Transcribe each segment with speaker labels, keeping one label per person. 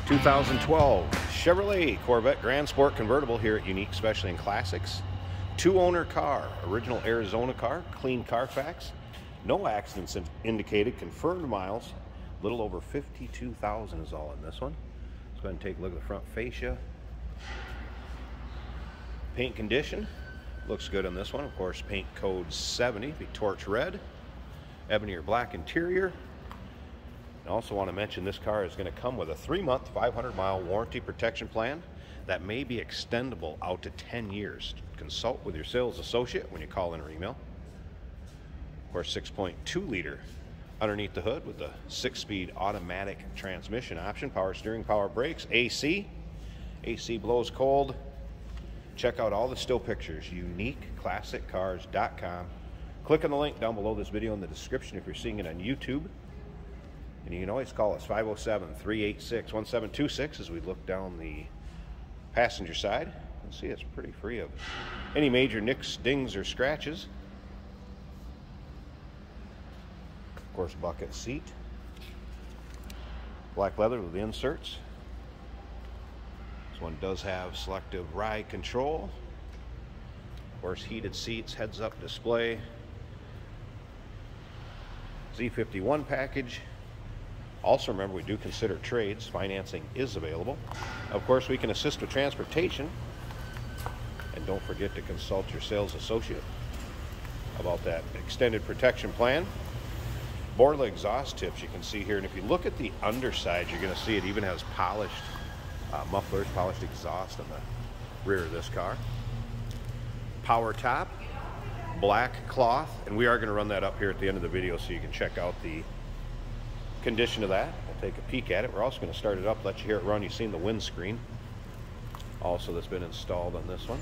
Speaker 1: 2012 Chevrolet Corvette Grand Sport Convertible here at Unique Specialty and Classics. Two-owner car, original Arizona car, clean Carfax, no accidents indicated, confirmed miles, a little over 52,000 is all in this one. Let's go ahead and take a look at the front fascia. Paint condition looks good on this one. Of course, paint code 70, be torch red, ebony or black interior. I also want to mention this car is going to come with a 3-month, 500-mile warranty protection plan that may be extendable out to 10 years. Consult with your sales associate when you call in or email. Of course, 6.2-liter underneath the hood with the 6-speed automatic transmission option, power steering, power brakes, AC. AC blows cold. Check out all the still pictures, uniqueclassiccars.com. Click on the link down below this video in the description if you're seeing it on YouTube. And you can always call us 507-386-1726 as we look down the passenger side. You can see it's pretty free of any major nicks, dings, or scratches. Of course, bucket seat. Black leather with the inserts. This one does have selective ride control. Of course, heated seats, heads-up display. Z51 package. Also, remember, we do consider trades. Financing is available. Of course, we can assist with transportation. And don't forget to consult your sales associate about that extended protection plan. Borla exhaust tips you can see here. And if you look at the underside, you're going to see it even has polished mufflers, polished exhaust on the rear of this car. Power top, black cloth. And we are going to run that up here at the end of the video so you can check out the condition of that. We'll take a peek at it. We're also going to start it up, let you hear it run. You've seen the windscreen also that's been installed on this one.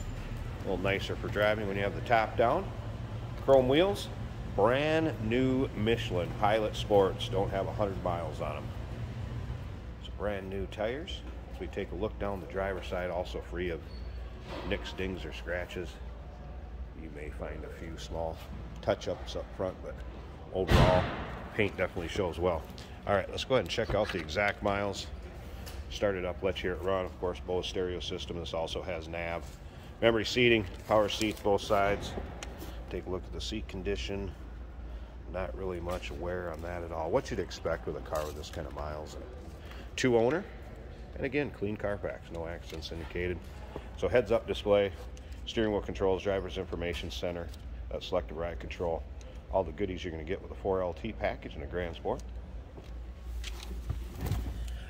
Speaker 1: A little nicer for driving when you have the top down. Chrome wheels, brand new Michelin Pilot Sports, don't have 100 miles on them. It's brand new tires. As we take a look down the driver's side, also free of nicks, dings, or scratches. You may find a few small touch-ups up front, but overall paint definitely shows well. All right, let's go ahead and check out the exact miles. Start it up, let you hear it run. Of course, Bose stereo system. This also has nav. Memory seating, power seats both sides. Take a look at the seat condition. Not really much wear on that at all. What you'd expect with a car with this kind of miles in it. Two-owner, and again, clean Carfax, no accidents indicated. So heads-up display, steering wheel controls, driver's information center, selective ride control. All the goodies you're going to get with a 4LT package and a Grand Sport.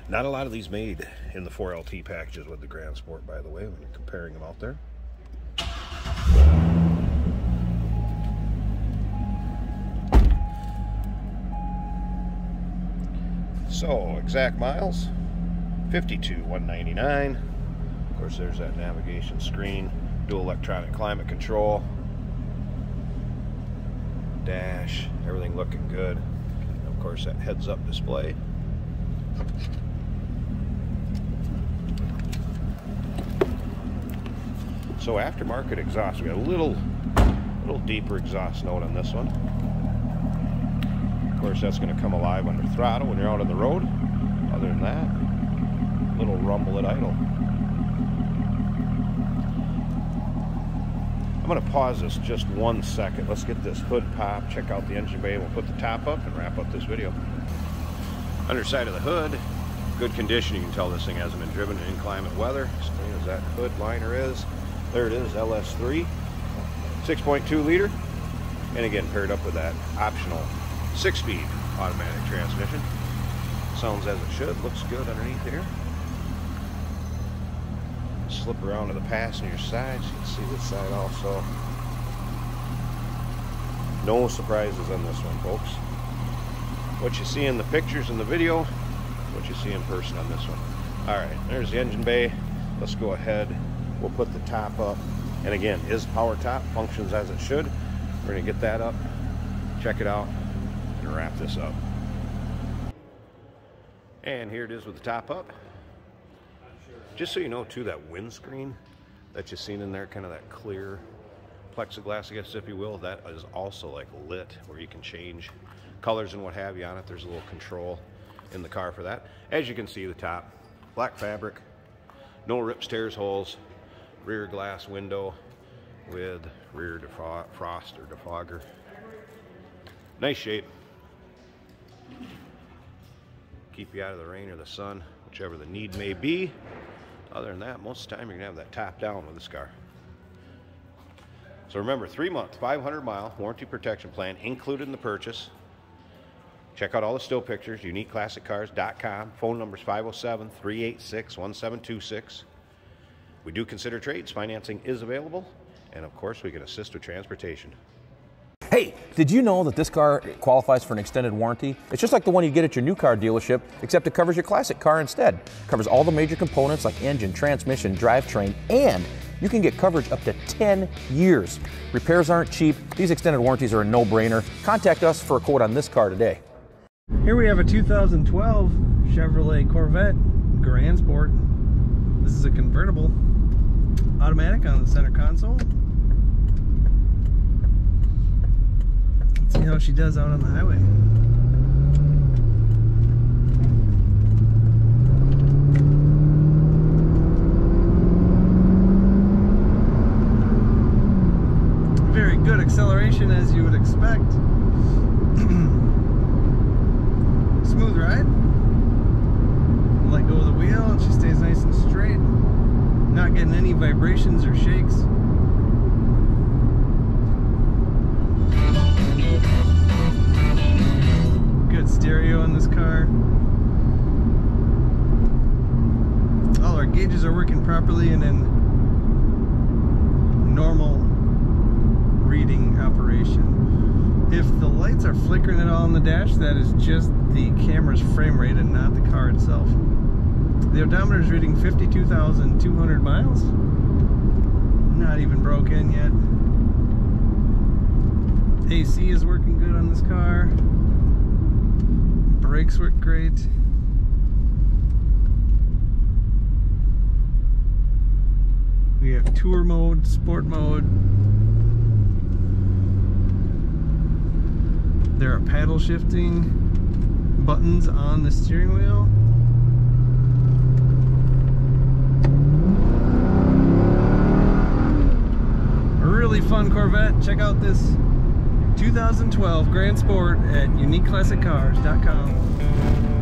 Speaker 1: Not a lot of these made in the 4LT packages with the Grand Sport, by the way, when you're comparing them out there. So, exact miles, 52,199. Of course, there's that navigation screen, dual electronic climate control. Dash, everything looking good. And of course, that heads-up display. So aftermarket exhaust, we got a little deeper exhaust note on this one. Of course, that's going to come alive under throttle when you're out on the road. Other than that, little rumble at idle. I'm going to pause this just 1 second. Let's get this hood pop, check out the engine bay. We'll put the top up and wrap up this video. Underside of the hood, good condition. You can tell this thing hasn't been driven in inclement weather. As clean as that hood liner is. There it is, LS3, 6.2-liter. And again, paired up with that optional 6-speed automatic transmission. Sounds as it should. Looks good underneath here. Slip around to the passenger side so you can see this side also. No surprises on this one, folks. What you see in the pictures in the video, what you see in person on this one. All right, there's the engine bay. Let's go ahead. We'll put the top up. And again, is power top, functions as it should. We're going to get that up, check it out, and wrap this up. And here it is with the top up. Just so you know, too, that windscreen that you've seen in there, kind of that clear plexiglass, I guess, if you will, that is also like lit, where you can change colors and what have you on it. There's a little control in the car for that. As you can see, the top black fabric, no rips, tears, holes, rear glass window with rear frost or defogger. Nice shape. Keep you out of the rain or the sun, whichever the need may be. Other than that, most of the time you're gonna have that top down with this car. So remember, 3-month, 500-mile warranty protection plan included in the purchase. Check out all the still pictures, uniqueclassiccars.com. Phone number is 507-386-1726. We do consider trades. Financing is available. And of course, we can assist with transportation.
Speaker 2: Hey, did you know that this car qualifies for an extended warranty? It's just like the one you get at your new car dealership, except it covers your classic car instead. It covers all the major components like engine, transmission, drivetrain, and you can get coverage up to 10 years. Repairs aren't cheap. These extended warranties are a no-brainer. Contact us for a quote on this car today.
Speaker 3: Here we have a 2012 Chevrolet Corvette Grand Sport. This is a convertible, automatic on the center console. Let's see how she does out on the highway. Very good acceleration, as you would expect. Smooth ride. Let go of the wheel and she stays nice and straight. Not getting any vibrations or shakes. Good stereo in this car. All our gauges are working properly and in normal reading operation. If the lights are flickering at all on the dash, that is just the camera's frame rate and not the car itself. The odometer is reading 52,200 miles. Not even broken yet. AC is working good on this car. Brakes work great. We have tour mode, sport mode. There are paddle shifting buttons on the steering wheel. A really fun Corvette. Check out this 2012 Grand Sport at uniqueclassiccars.com.